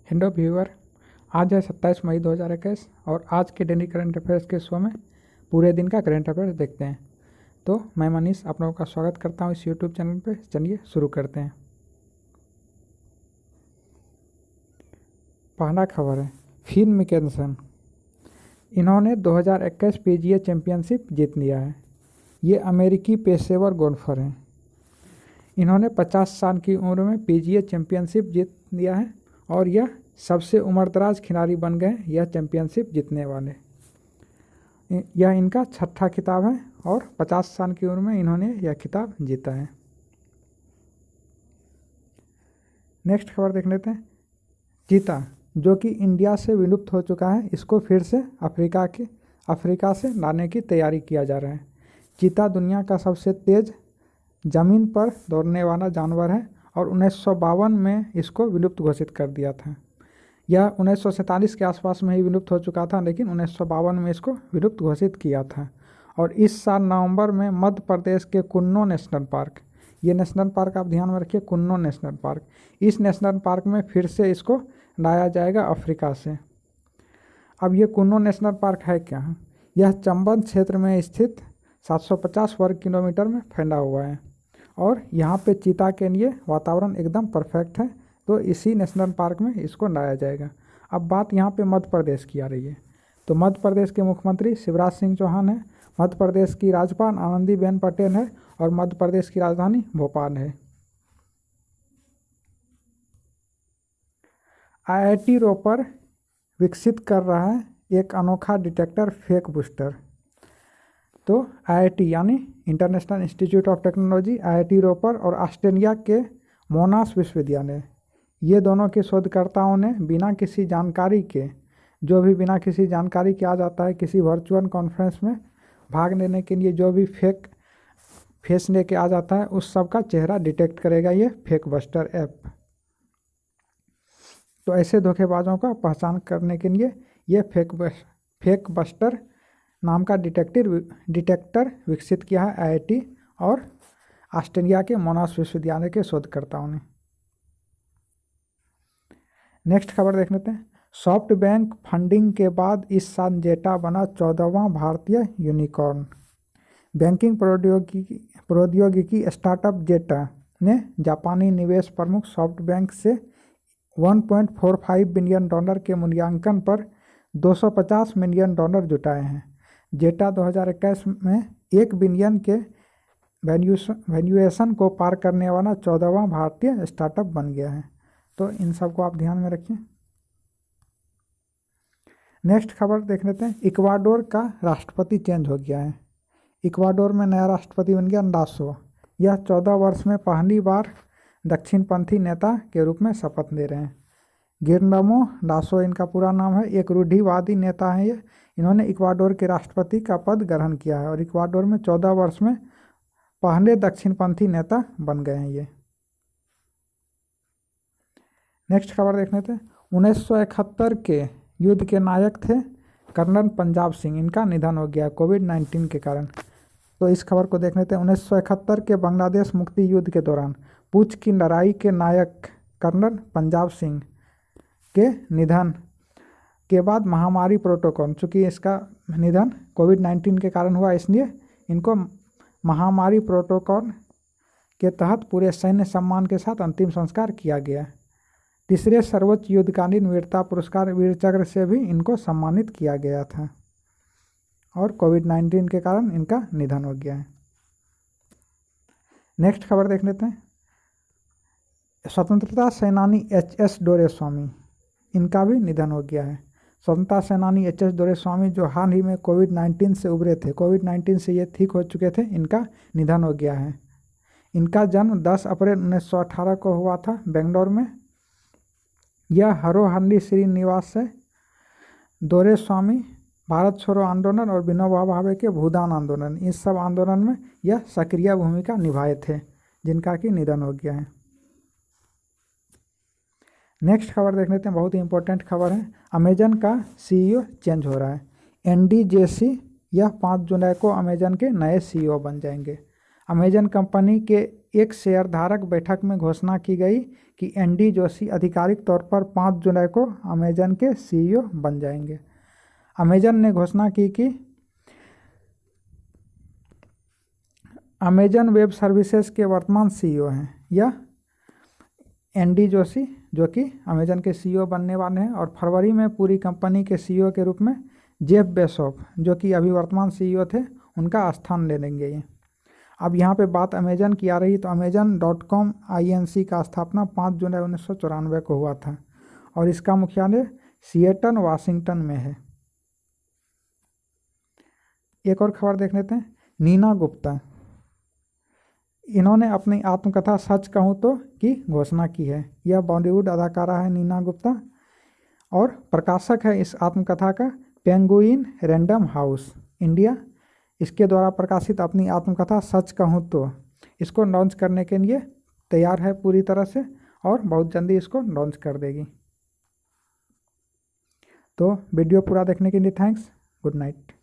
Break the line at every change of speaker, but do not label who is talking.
Hello viewer. आज है 27 मई 2021 और आज के डेली करंट अफेयर्स के शो में पूरे दिन का करंट अफेयर्स देखते हैं। तो मैं मनीष आप लोगों का स्वागत करता हूं इस यूट्यूब चैनल पे। चलिए शुरू करते हैं। पहला खबर है फिल मिकेल्सन। इन्होंने 2021 पीजीए चैंपियनशिप जीत लिया है। ये अमेरिकी पेशेवर गोल्फर हैं। इन्होंने 50 साल की उम्र में पीजीए चैंपियनशिप जीत लिया है और यह सबसे उम्रदराज खिलाड़ी बन गए यह चैंपियनशिप जीतने वाले। यह इनका छठा खिताब है और 50 साल की उम्र में इन्होंने यह खिताब जीता है। नेक्स्ट खबर देख लेते हैं। चीता जो कि इंडिया से विलुप्त हो चुका है, इसको फिर से अफ्रीका से लाने की तैयारी किया जा रहा है। चीता दुनिया का सबसे तेज ज़मीन पर दौड़ने वाला जानवर है और 1952 में इसको विलुप्त घोषित कर दिया था। यह 1947 के आसपास में ही विलुप्त हो चुका था, लेकिन 1952 में इसको विलुप्त घोषित किया था। और इस साल नवंबर में मध्य प्रदेश के कुन्नो नेशनल पार्क, ये नेशनल पार्क आप ध्यान में रखिए, कुन्नो नेशनल पार्क, इस नेशनल पार्क में फिर से इसको लाया जाएगा अफ्रीका से। अब ये कुन्नो नेशनल पार्क है क्या? यह चंबल क्षेत्र में स्थित 750 वर्ग किलोमीटर में फैला हुआ है और यहाँ पे चीता के लिए वातावरण एकदम परफेक्ट है, तो इसी नेशनल पार्क में इसको लाया जाएगा। अब बात यहाँ पे मध्य प्रदेश की आ रही है, तो मध्य प्रदेश के मुख्यमंत्री शिवराज सिंह चौहान है, मध्य प्रदेश की राज्यपाल आनंदीबेन पटेल है और मध्य प्रदेश की राजधानी भोपाल है। IIT रोपर विकसित कर रहा है एक अनोखा डिटेक्टर फेक बूस्टर। तो IIT यानी international institute of technology, IIT Ropar और ऑस्ट्रेलिया के मोनाश विश्वविद्यालय, ये दोनों के शोधकर्ताओं ने बिना किसी जानकारी के आ जाता है किसी वर्चुअल कॉन्फ्रेंस में भाग लेने के लिए, जो भी फेक फेस लेके आ जाता है उस सब का चेहरा डिटेक्ट करेगा ये फेक बस्टर ऐप। तो ऐसे धोखेबाजों का पहचान करने के लिए ये फेक बस्टर नाम का डिटेक्टर विकसित किया है IIT और ऑस्ट्रेलिया के मोनाश विश्वविद्यालय के शोधकर्ताओं ने। नेक्स्ट खबर देख लेते हैं। सॉफ्ट बैंक फंडिंग के बाद इस साल जेटा बना 14वां भारतीय यूनिकॉर्न। बैंकिंग प्रौद्योगिकी स्टार्टअप जेटा ने जापानी निवेश प्रमुख सॉफ्ट बैंक से $1.45 बिलियन के मूल्यांकन पर $250 मिलियन जुटाए हैं। जेटा 2021 में 1 बिलियन के वैल्यूएशन को पार करने वाला 14वां भारतीय स्टार्टअप बन गया है। तो इन सब को आप ध्यान में रखिए। नेक्स्ट खबर देख लेते हैं। इक्वाडोर का राष्ट्रपति चेंज हो गया है। इक्वाडोर में नया राष्ट्रपति बन गया लासो। यह 14 वर्ष में पहली बार दक्षिणपंथी नेता के रूप में शपथ ले रहे हैं। गिर्लमो लासो इनका पूरा नाम है। एक रूढ़िवादी नेता है ये। इन्होंने इक्वाडोर के राष्ट्रपति का पद ग्रहण किया है और इक्वाडोर में 14 वर्ष में पहले दक्षिणपंथी नेता बन गए हैं ये। नेक्स्ट खबर देख लेते हैं। 1971 के युद्ध के नायक थे कर्नल पंजाब सिंह, इनका निधन हो गया कोविड-19 के कारण। तो इस खबर को देख लेते हैं। 1971 के बांग्लादेश मुक्ति युद्ध के दौरान पूंछ की लड़ाई के नायक कर्नल पंजाब सिंह के निधन के बाद महामारी प्रोटोकॉल, चूँकि इसका निधन कोविड-19 के कारण हुआ इसलिए इनको महामारी प्रोटोकॉल के तहत पूरे सैन्य सम्मान के साथ अंतिम संस्कार किया गया। तीसरे सर्वोच्च युद्धकालीन वीरता पुरस्कार वीर चक्र से भी इनको सम्मानित किया गया था और कोविड-19 के कारण इनका निधन हो गया है। नेक्स्ट खबर देख लेते हैं। स्वतंत्रता सेनानी HS डोरेस्वामी, इनका भी निधन हो गया है। स्वतंत्रता सेनानी HS डोरेस्वामी जो हाल ही में कोविड-19 से उभरे थे, कोविड-19 से ये ठीक हो चुके थे, इनका निधन हो गया है। इनका जन्म 10 अप्रैल 1918 को हुआ था बेंगलोर में। यह हरोहल्ली श्रीनिवास है। डोरेस्वामी भारत छोड़ो आंदोलन और विनोबा भावे के भूदान आंदोलन, इस सब आंदोलन में यह सक्रिय भूमिका निभाए थे, जिनका कि निधन हो गया है। नेक्स्ट खबर देख लेते हैं। बहुत ही इंपॉर्टेंट खबर है। अमेजन का CEO चेंज हो रहा है। ND JC, यह 5 जुलाई को अमेजन के नए CEO बन जाएंगे। अमेजन कंपनी के एक शेयरधारक बैठक में घोषणा की गई कि एंडी जोशी आधिकारिक तौर पर 5 जुलाई को अमेजन के सीईओ बन जाएंगे। अमेजन ने घोषणा की कि अमेजन वेब सर्विसेज के वर्तमान सीईओ हैं यह एंडी जोशी, जो कि अमेजन के सीईओ बनने वाले हैं, और फरवरी में पूरी कंपनी के सीईओ के रूप में जेफ बेजोस, जो कि अभी वर्तमान सीईओ थे, उनका स्थान ले लेंगे ये। अब यहाँ पे बात अमेजन की आ रही, तो अमेजन.com INC का स्थापना 5 जुलाई 1994 को हुआ था और इसका मुख्यालय सिएटल, वाशिंगटन में है। एक और खबर देख लेते हैं। नीना गुप्ता, इन्होंने अपनी आत्मकथा सच कहूँ तो की घोषणा की है। यह बॉलीवुड अदाकारा है नीना गुप्ता और प्रकाशक है इस आत्मकथा का पेंगुइन रैंडम हाउस इंडिया। इसके द्वारा प्रकाशित अपनी आत्मकथा सच कहूँ तो इसको लॉन्च करने के लिए तैयार है पूरी तरह से और बहुत जल्दी इसको लॉन्च कर देगी। तो वीडियो पूरा देखने के लिए थैंक्स। Good night.